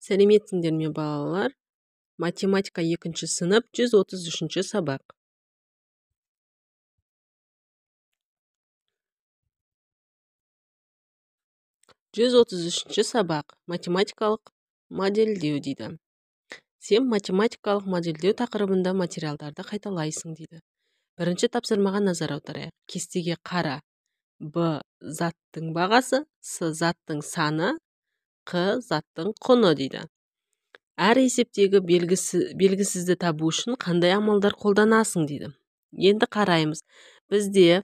Сәлеметсіңдер ме балалар? Математика 2 сынып 133 сабақ. Сабақ математикалық модельдеу дейді. Сен математикалық модельдеу тақырыбында материалдарды қайталайсың дейді. Бірінші тапсырмаға назар аударайық. Кестеге қара. Б заттың бағасы, С заттың саны, Q заттың құны дейді. Әр есептегі белгісізді табу үшін қандай амалдар қолданасың дейді. Енді қараймыз. Бізде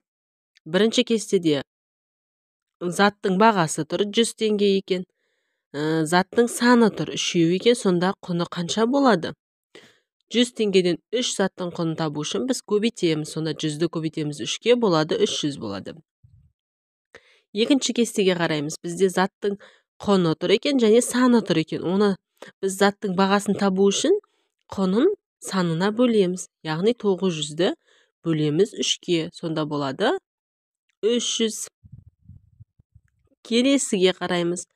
бірінші кестеде заттың бағасы тұр 100 теңге екен. Заттың саны тұр 3 екен. Сонда құны қанша болады? 100 теңгеден 3 заттың құнын табу үшін біз көбейтеміз. Сонда 100-ді көбейтеміз 3-ке, болады 300 болады. Екінші кестеге қараймыз. Бізде заттың құны тұр екен және саны тұр екен. Оны біз заттың бағасын табу үшін құнын санына бөлеміз. Яғни 900-ді бөлеміз 3-ке. Сонда болады 300. Келесіге қараймыз.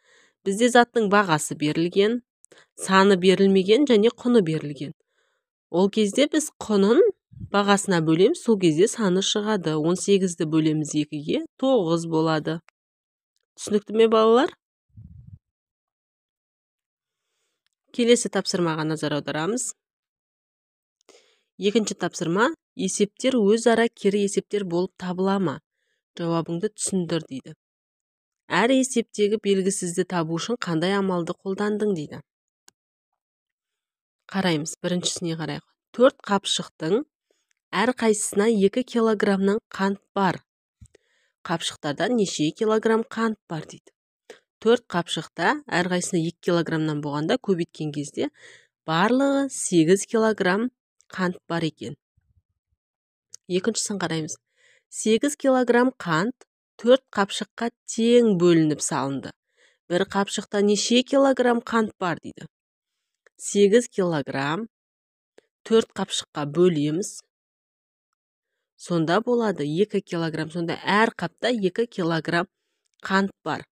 Бізде заттың бағасы берілген, саны берілмеген және құны берілген. Ол кезде біз құнын бағасына бөлеміз, сол кезде саны шығады. 18-ді бөлеміз 2-ге, 9 болады. Түсінікті ме балалар? Келесі тапсырмаға назар аударамыз. Екінші тапсырма: есептер өзара кері есептер болып табыла ма? Жауабыңды түсіндір дейді. Әр есептегі белгісізді табу үшін қандай амалды қолдандың дейді. Қараймыз, біріншісіне қарайық. 4 қапшықтың әр қайсысына 2 килограммнан қант бар. Қапшықтарда неше килограмм қант бар дейді. 4 қапшықта әр қайсысына 2 килограммнан болғанда көбейткен кезде барлығы 8 килограмм қант бар екен. Екіншісін қараймыз. 8 килограмм қант 4 қапшыққа тең бөлініп салынды. Бір қапшықта неше килограмм қант бар дейді. 8 килограмм 4 қапшыққа бөлеміз. Сонда болады 2 килограмм. Сонда әр қапта 2 килограмм қант бар.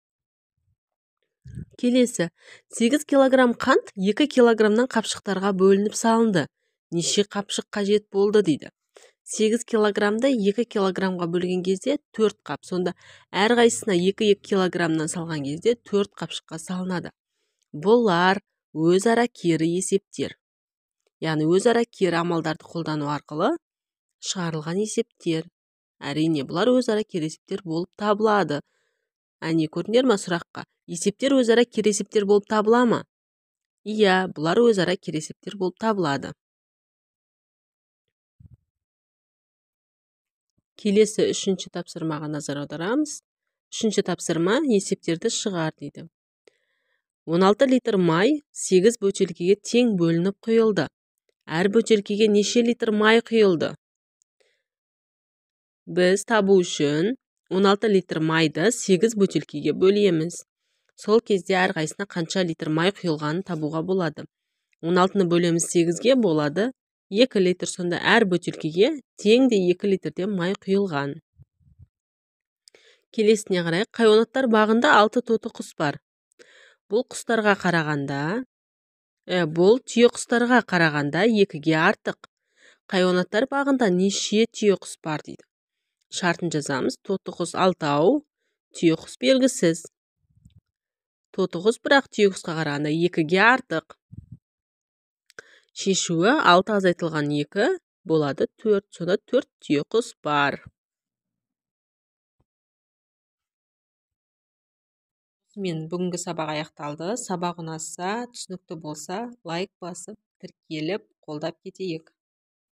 Келесі, 8 килограмм қант 2 килограммнан қапшықтарға бөлініп салынды. Неше қапшық қажет болды дейді. 8 килограммды 2 килограммға бөлген кезде 4 қап. Сонда әр қайсысына 2 килограммнан салған кезде 4 қапшыққа салынады. Бұлар өзара кері есептер. Яғни өзара кері амалдарды қолдану арқылы шығарылған есептер. Әрине, бұлар өзара кері есептер болып табылады. Әне, көрдіңдер ме сұраққа? Есептер өзара кері есептер болып табыла ма? Иә, бұлар өзара кері есептер болып табылады. Келесі үшінші тапсырмаға назар аударамыз. Үшінші тапсырма: есептерді шығар дейді. 16 литр май 8 бөтелкеге тең бөлініп құйылды. Әр бөтелкеге неше литр май құйылды? Біз табу үшін 16 литр майды 8 бөтелкеге бөлеміз. Сол кезде әр қайсысына қанша литр май құйылғанын табуға болады. 16-ны бөлеміз 8-ге, болады 2 литр. Сонда әр бөтелкеге тең де 2 литрден май құйылған. Келесіне қарайық. Хайуанаттар бағында 6 тоты құс бар. Бұл құстарға қарағанда, бұл түйе құстарға қарағанда 2-ге артық. Хайуанаттар бағында неше түйе құс бар дейді. Шартын жазамыз. Тоты құс 6, түйе құс белгісіз. Тоты құс бірақ түйе құсқа қарағанда 2-ге артық. Шешуі 6 азайтылған 2 болады 4. Сонда 4 түйе құс бар. Мен бүгінгі сабақ аяқталды. Сабақ ұнаса, түсінікті болса, лайк басып, тіркеліп, қолдап кетейік.